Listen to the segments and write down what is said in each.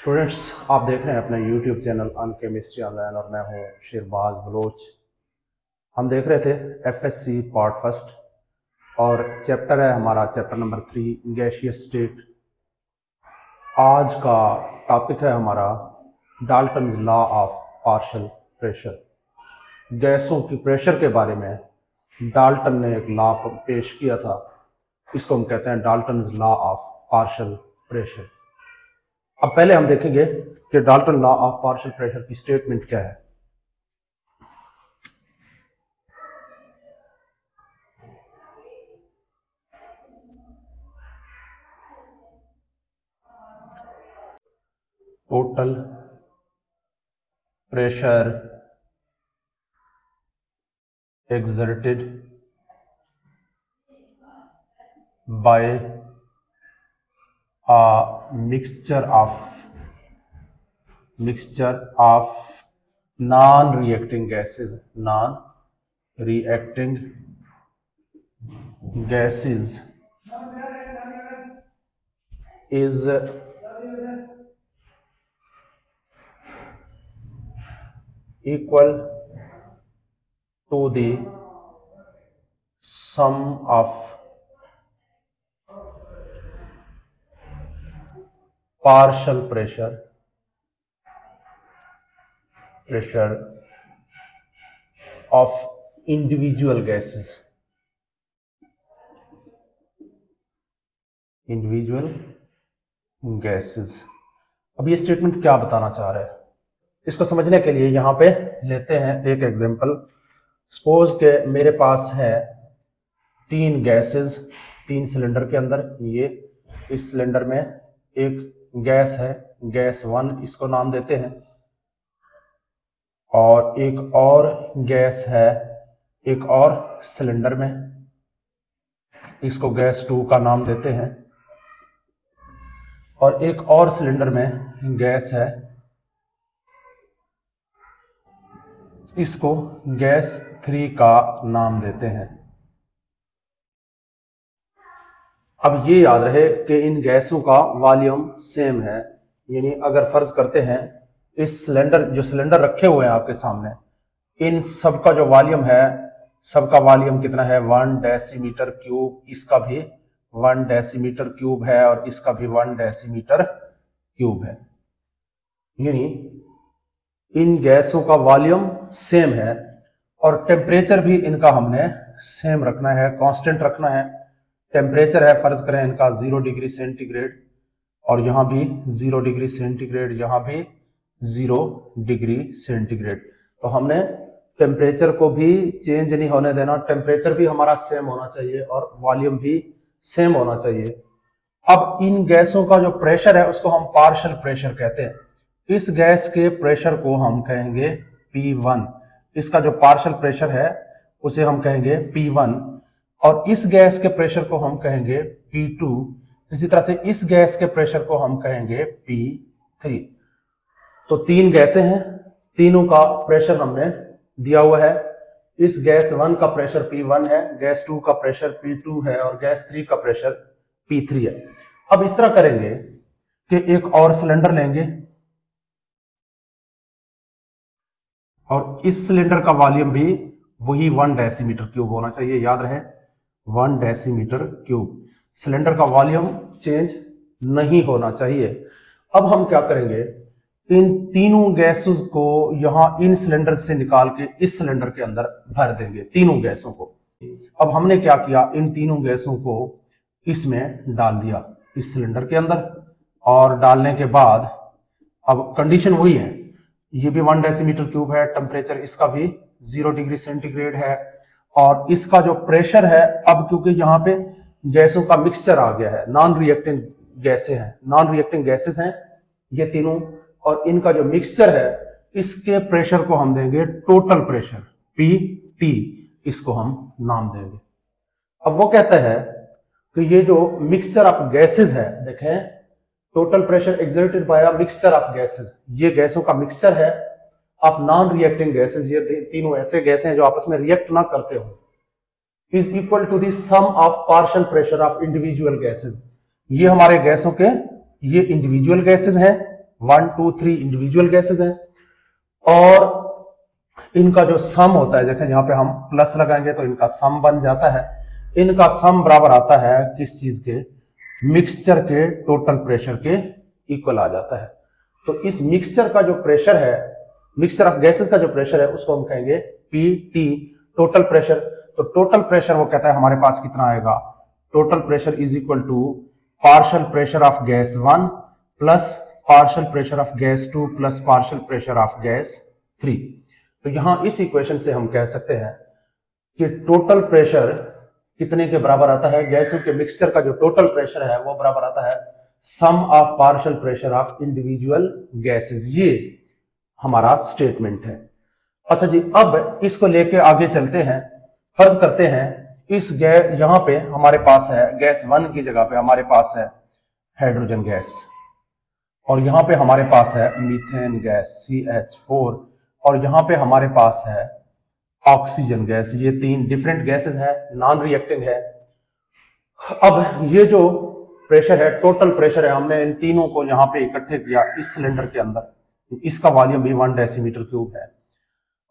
Students, आप देख रहे हैं अपना यूट्यूब चैनल अन केमिस्ट्री ऑनलाइन और मैं हूं शेरबाज बलोच। हम देख रहे थे एफएससी पार्ट फर्स्ट और चैप्टर है हमारा चैप्टर नंबर 3 गैसियस स्टेट। आज का टॉपिक है हमारा Dalton's law of partial pressure. गैसों की प्रेशर के बारे में डाल्टन ने एक लॉ पेश किया था, इसको हम कहते हैं Dalton's law of partial pressure. अब पहले हम देखेंगे कि Dalton law of partial pressure की स्टेटमेंट क्या है। Total pressure exerted by a mixture of non-reacting gases is equal to the sum of partial pressure of individual gases। अब ये स्टेटमेंट क्या बताना चाह रहा है, इसको समझने के लिए यहां पे लेते हैं एक एग्जांपल। सपोज के मेरे पास है 3 गैसेस 3 सिलेंडर के अंदर। ये इस सिलेंडर में एक गैस है, गैस 1 इसको नाम देते हैं, और एक और गैस है एक और सिलेंडर में, इसको गैस 2 का नाम देते हैं, और एक और सिलेंडर में गैस है, इसको गैस 3 का नाम देते हैं। अब ये याद रहे कि इन गैसों का वॉल्यूम सेम है, यानी अगर फर्ज करते हैं इस सिलेंडर रखे हुए हैं आपके सामने, इन सबका जो वॉल्यूम है, सबका वॉल्यूम कितना है 1 डेसीमीटर क्यूब, इसका भी 1 डेसीमीटर क्यूब है और इसका भी 1 डेसीमीटर क्यूब है, यानी इन गैसों का वॉल्यूम सेम है और टेम्परेचर भी इनका हमने सेम रखना है, कांस्टेंट रखना है। टेम्परेचर है फर्ज करें इनका 0 डिग्री सेंटीग्रेड, और यहां भी 0 डिग्री सेंटीग्रेड, यहां भी 0 डिग्री सेंटीग्रेड। तो हमने टेम्परेचर को भी चेंज नहीं होने देना, टेम्परेचर भी हमारा सेम होना चाहिए और वॉल्यूम भी सेम होना चाहिए। अब इन गैसों का जो प्रेशर है उसको हम पार्शियल प्रेशर कहते हैं। इस गैस के प्रेशर को हम कहेंगे P1, इसका जो पार्शियल प्रेशर है उसे हम कहेंगे P1, और इस गैस के प्रेशर को हम कहेंगे P2। इसी तरह से इस गैस के प्रेशर को हम कहेंगे P3। तो 3 गैसें हैं, तीनों का प्रेशर हमने दिया हुआ है। इस गैस 1 का प्रेशर P1 है, गैस 2 का प्रेशर P2 है और गैस 3 का प्रेशर P3 है। अब इस तरह करेंगे कि एक और सिलेंडर लेंगे और इस सिलेंडर का वॉल्यूम भी वही 1 डेसीमीटर क्यूब होना चाहिए, याद रहे 1 डेसीमीटर क्यूब। सिलेंडर का वॉल्यूम चेंज नहीं होना चाहिए। अब हम क्या करेंगे, इन तीनों गैसों को यहां इन सिलेंडर से निकाल के इस सिलेंडर के अंदर भर देंगे, तीनों गैसों को। अब हमने क्या किया, इन तीनों गैसों को इसमें डाल दिया इस सिलेंडर के अंदर, और डालने के बाद अब कंडीशन वही है, ये भी 1 डेसीमीटर क्यूब है, टेम्परेचर इसका भी 0 डिग्री सेंटीग्रेड है, और इसका जो प्रेशर है, अब क्योंकि यहाँ पे गैसों का मिक्सचर आ गया है, नॉन रिएक्टिंग गैसेस हैं ये तीनों, और इनका जो मिक्सचर है इसके प्रेशर को हम देंगे टोटल प्रेशर PT, इसको हम नाम देंगे। अब वो कहता है कि ये जो मिक्सचर ऑफ गैसेस है, देखें total pressure exerted by a mixture of gases, ये गैसों का मिक्सचर है ऑफ नॉन रिएक्टिंग गैसेस, ये तीनों ऐसे गैसें हैं जो आपस में रिएक्ट ना करते हो, is equal to the sum of partial pressure of individual gases. ये हमारे गैसों के ये इंडिविजुअल गैसेस हैं 1 2 3 इंडिविजुअल गैसेज हैं, और इनका जो सम होता है, देखें यहाँ पे हम प्लस लगाएंगे तो इनका सम बन जाता है। इनका सम बराबर आता है किस चीज के, मिक्सचर के टोटल प्रेशर के इक्वल आ जाता है। तो इस मिक्सचर का जो प्रेशर है, मिक्सचर ऑफ गैसेस का जो प्रेशर है, उसको हम कहेंगे पीटी, टोटल प्रेशर। तो टोटल प्रेशर वो कहता है हमारे पास कितना आएगा, total pressure is equal to partial pressure of gas 1 plus partial pressure of gas 2 plus partial pressure of gas 3। तो यहां इस इक्वेशन से हम कह सकते हैं कि टोटल प्रेशर कितने के बराबर आता है, गैसों के मिक्सचर का जो टोटल प्रेशर है वो बराबर आता है sum of partial pressure of individual gases. ये हमारा स्टेटमेंट है। अच्छा जी, अब इसको लेके आगे चलते हैं। फर्ज करते हैं इस गैस, यहां पे हमारे पास है गैस 1 की जगह पे हमारे पास है हाइड्रोजन गैस, और यहां पे हमारे पास है मीथेन गैस CH4, और यहां पे हमारे पास है ऑक्सीजन गैस। ये 3 डिफरेंट गैसेस हैं, नॉन रिएक्टिंग है। अब ये जो प्रेशर है, टोटल प्रेशर है, हमने इन तीनों को यहां पे इकट्ठे किया इस सिलेंडर के अंदर। इसका वॉल्यूम भी 1 डेसीमीटर क्यूब है।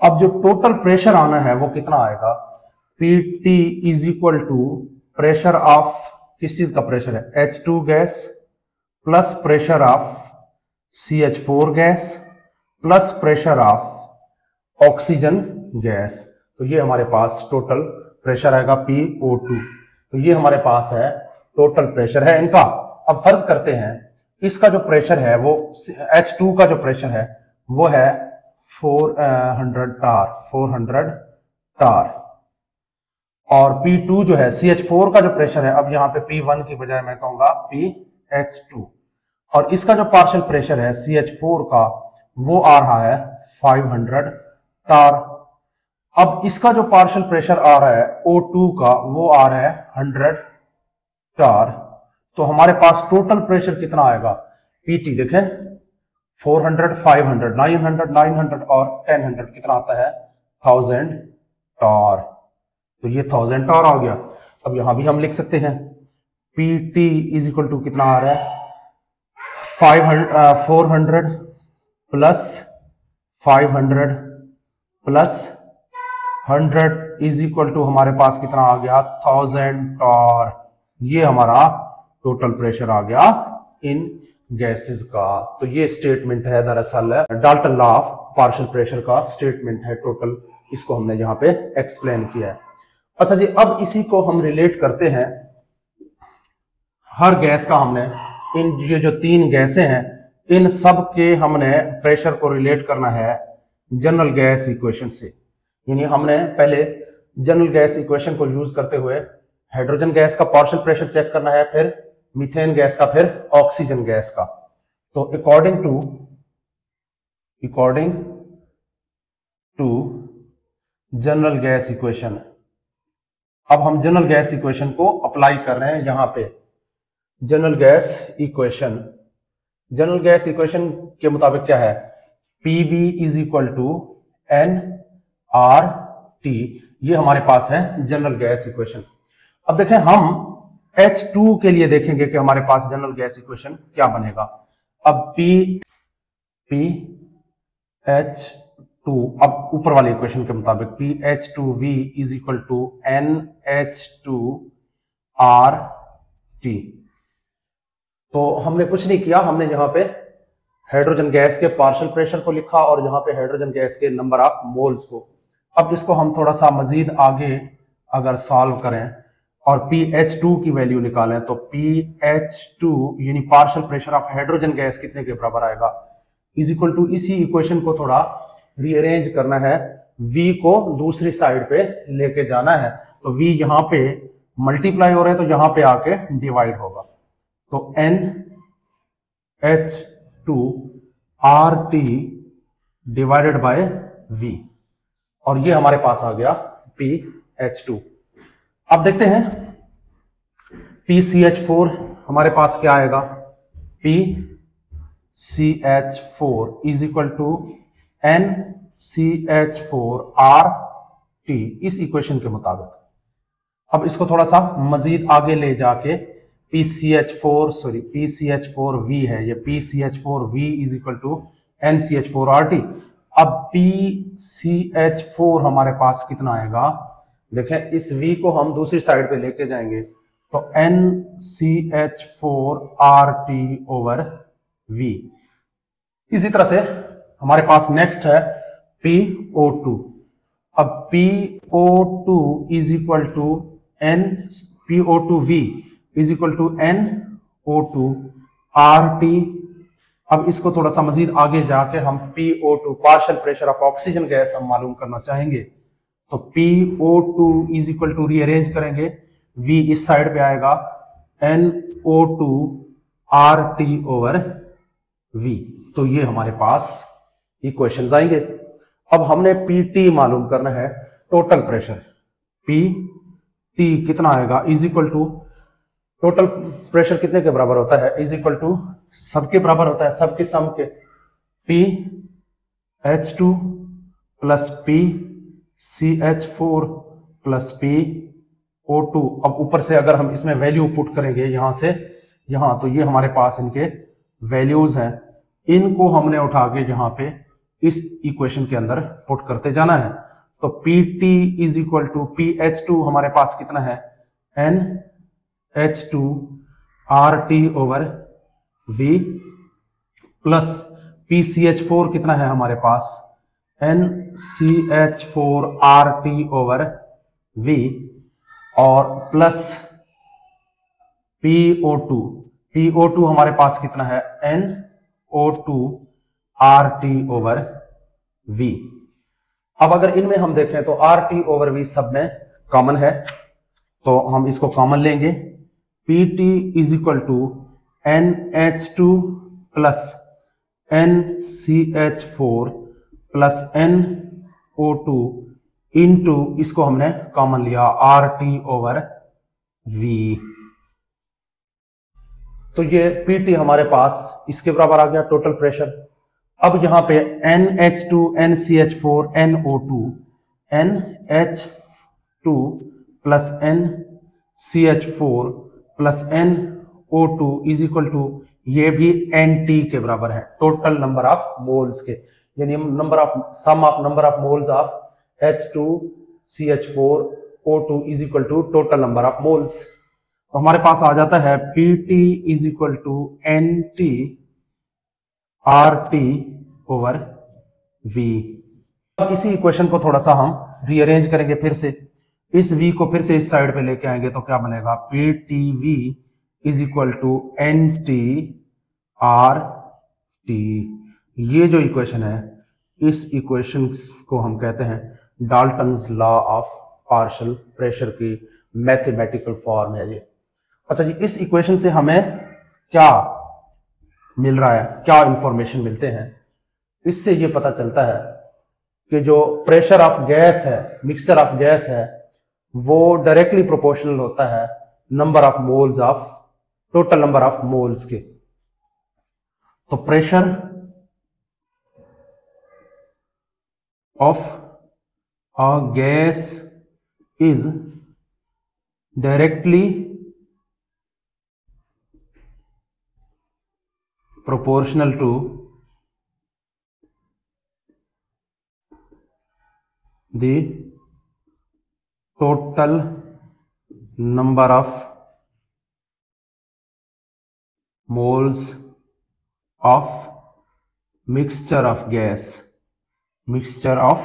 अब जो टोटल प्रेशर आना है वो कितना आएगा, PT is equal to pressure of, किस चीज का प्रेशर है, H2 gas plus pressure of CH4 gas plus pressure of oxygen gas. तो ये हमारे पास टोटल प्रेशर आएगा PO2। तो ये हमारे पास है टोटल प्रेशर है इनका। अब फर्ज करते हैं इसका जो प्रेशर है वो H2 का जो प्रेशर है वो है 400 टार, और P2 जो है CH4 का जो प्रेशर है, अब यहाँ पे P1 की बजाय मैं कहूंगा PH2, और इसका जो पार्शियल प्रेशर है CH4 का वो आ रहा है 500 टार। अब इसका जो पार्शियल प्रेशर आ रहा है O2 का वो आ रहा है 100 टार। तो हमारे पास टोटल प्रेशर कितना आएगा, PT देखें 400 500 900 और 1000 कितना आता है 1000 टार। तो ये 1000 टार आ गया। अब यहां भी हम लिख सकते हैं PT इज इक्वल टू कितना आ रहा है 400 plus 500 plus 100 is equal to हमारे पास कितना आ गया 1000 टार। ये हमारा टोटल प्रेशर आ गया इन गैसेस का। तो ये स्टेटमेंट है दरअसल Dalton law of partial pressure का स्टेटमेंट है टोटल, इसको हमने यहां पे एक्सप्लेन किया है। अच्छा जी, अब इसी को हम रिलेट करते हैं हर गैस का, हमने इन ये जो 3 गैसें हैं इन सब के हमने प्रेशर को रिलेट करना है जनरल गैस इक्वेशन से। यानी हमने पहले जनरल गैस इक्वेशन को यूज करते हुए हाइड्रोजन गैस का पार्शियल प्रेशर चेक करना है, फिर मीथेन गैस का, फिर ऑक्सीजन गैस का। तो according to general gas equation, अब हम जनरल गैस इक्वेशन को अप्लाई कर रहे हैं यहां पे। जनरल गैस इक्वेशन के मुताबिक क्या है, PV is equal to nRT। ये हमारे पास है जनरल गैस इक्वेशन। अब देखें हम H2 के लिए देखेंगे कि हमारे पास जनरल गैस इक्वेशन क्या बनेगा। अब PH2, अब ऊपर वाली इक्वेशन के मुताबिक PH2V is equal to NH2RT। तो हमने कुछ नहीं किया, हमने यहां पे हाइड्रोजन गैस के पार्शियल प्रेशर को लिखा और यहां पे हाइड्रोजन गैस के नंबर ऑफ मोल्स को। अब इसको हम थोड़ा सा मजीद आगे अगर सॉल्व करें और PH2 की वैल्यू निकालें तो PH2 यानी partial pressure of hydrogen gas कितने के बराबर आएगा, इज इक्वल टू, इसी इक्वेशन को थोड़ा रीअरेंज करना है, V को दूसरी साइड पे लेके जाना है। तो V यहां पे मल्टीप्लाई हो रहा है तो यहां पे आके डिवाइड होगा। तो NH2RT डिवाइडेड बाय V, और ये हमारे पास आ गया PH2। अब देखते हैं PCH4 हमारे पास क्या आएगा, PCH4 is equal to NCH4RT इस इक्वेशन के मुताबिक। अब इसको थोड़ा सा मजीद आगे ले जाके PCH4V है, ये PCH4V is equal to NCH4RT। अब PCH4 हमारे पास कितना आएगा, देखें इस V को हम दूसरी साइड पे लेके जाएंगे तो NCH4RT ओवर V। इसी तरह से हमारे पास नेक्स्ट है PO2। अब PO2 is equal to PO2V is equal to NO2RT। अब इसको थोड़ा सा मजीद आगे जाके हम PO2 partial pressure of oxygen gas हम मालूम करना चाहेंगे। तो PO2 is equal to rearrange करेंगे, V इस साइड पे आएगा, NO2RT ओवर V। तो ये हमारे पास इक्वेशंस आएंगे। अब हमने PT मालूम करना है, टोटल प्रेशर। PT कितना आएगा is equal to, total pressure कितने के बराबर होता है, इज इक्वल टू सबके बराबर होता है, सबके सम के, PH2 plus PCH4 plus PO2। अब ऊपर से अगर हम इसमें वैल्यू पुट करेंगे यहां से यहां, तो ये हमारे पास इनके वैल्यूज हैं, इनको हमने उठा के यहां पे इस इक्वेशन के अंदर पुट करते जाना है। तो PT is equal to PH2 हमारे पास कितना है, NH2RT over V, plus PCH4 कितना है हमारे पास, NCH4RT ओवर V, और प्लस PO2 हमारे पास कितना है, NO2RT ओवर V। अब अगर इनमें हम देखें तो RT ओवर V सब में कॉमन है, तो हम इसको कॉमन लेंगे। PT is equal to NH2 plus NCH4 plus NO2 into, इसको हमने कॉमन लिया, RT ओवर V। तो ये PT हमारे पास इसके बराबर आ गया टोटल प्रेशर। अब यहां पे NH2 NCH4 NO2, NH2 plus NCH4 plus NO2 is equal to, ये भी NT के बराबर है, टोटल नंबर ऑफ मोल्स के, यानी sum of number of moles of H2CH4 O2 is equal to total number of moles. तो हमारे पास आ जाता है PT is equal to NT/RT over V। अब इसी इक्वेशन को थोड़ा सा हम रीअरेंज करेंगे, फिर से इस V को फिर से इस साइड पे लेके आएंगे तो क्या बनेगा, PTV is equal to NT/RT। ये जो इक्वेशन है, इस इक्वेशन को हम कहते हैं Dalton's law of partial pressure की मैथमेटिकल फॉर्म है ये। अच्छा जी, इस इक्वेशन से हमें क्या मिल रहा है, क्या इंफॉर्मेशन मिलते हैं, इससे ये पता चलता है कि जो प्रेशर ऑफ गैस है, मिक्सचर ऑफ गैस है, वो डायरेक्टली प्रोपोर्शनल होता है number of moles of, total number of moles के। तो pressure of a gas is directly proportional to the total number of moles of mixture of gas, mixture of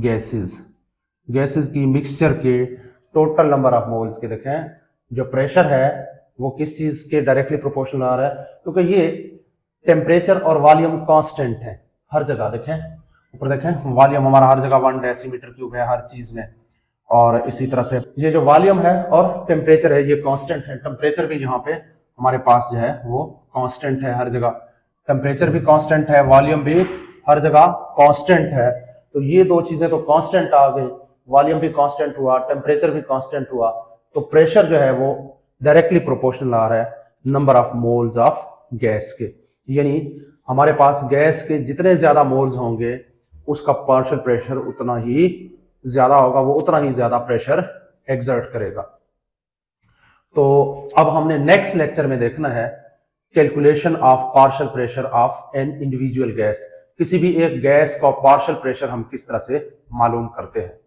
gases, gases की mixture के total number of moles के। देखें जो pressure है वो किस चीज के डायरेक्टली प्रोपोर्शनल आ रहा है, क्योंकि ये टेम्परेचर और वॉल्यूम कांस्टेंट है हर जगह। देखें ऊपर देखें, वॉल्यूम हमारा हर जगह 1 डेसीमीटर क्यूब है हर चीज में, और इसी तरह से ये जो वॉल्यूम है और टेम्परेचर है ये कांस्टेंट है। टेम्परेचर भी यहाँ पे हमारे पास जो है वो कांस्टेंट है हर जगह, टेम्परेचर भी कांस्टेंट है, वॉल्यूम भी हर जगह कांस्टेंट है। तो ये दो चीजें तो कांस्टेंट आ गई, वॉल्यूम भी कांस्टेंट हुआ, टेम्परेचर भी कांस्टेंट हुआ, तो प्रेशर जो है वो डायरेक्टली प्रोपोर्शनल आ रहा है number of moles of gas के। यानी हमारे पास गैस के जितने ज्यादा मोल्स होंगे उसका पार्शियल प्रेशर उतना ही ज्यादा होगा, वो उतना ही ज्यादा प्रेशर एक्सर्ट करेगा। तो अब हमने नेक्स्ट लेक्चर में देखना है calculation of partial pressure of an individual gas. किसी भी एक गैस का पार्शियल प्रेशर हम किस तरह से मालूम करते हैं।